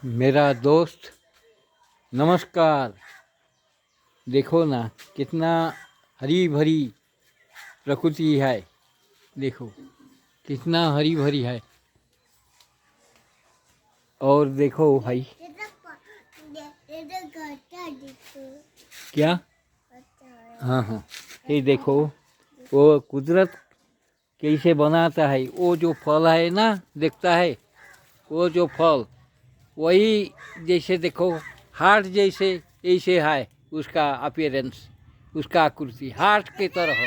मेरा दोस्त नमस्कार। देखो ना कितना हरी भरी प्रकृति है। देखो कितना हरी भरी है। और देखो भाई क्या, हाँ हाँ, ये देखो वो कुदरत कैसे बनाता है। वो जो फल है ना, दिखता है वो जो फल, वही जैसे देखो हार्ट जैसे ऐसे है उसका अपीयरेंस, उसका आकृति हार्ट की तरह।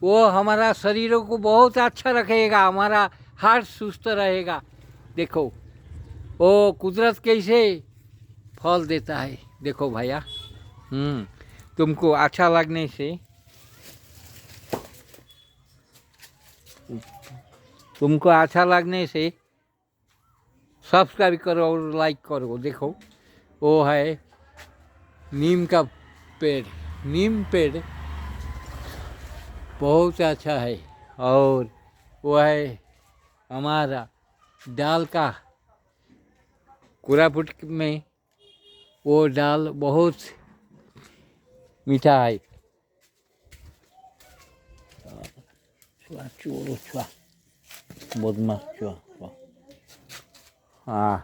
वो हमारा शरीरों को बहुत अच्छा रखेगा, हमारा हार्ट सुस्त रहेगा। देखो वो कुदरत कैसे फल देता है। देखो भैया, तुमको अच्छा लगने से, तुमको अच्छा लगने से सब्सक्राइब करो और लाइक करो। देखो वो है नीम का पेड़। नीम पेड़ बहुत अच्छा है। और वो है हमारा दाल का, कोरापुट में वो दाल बहुत मीठा है। छुआ चोरो छुआ बदमाश छुआ। हाँ,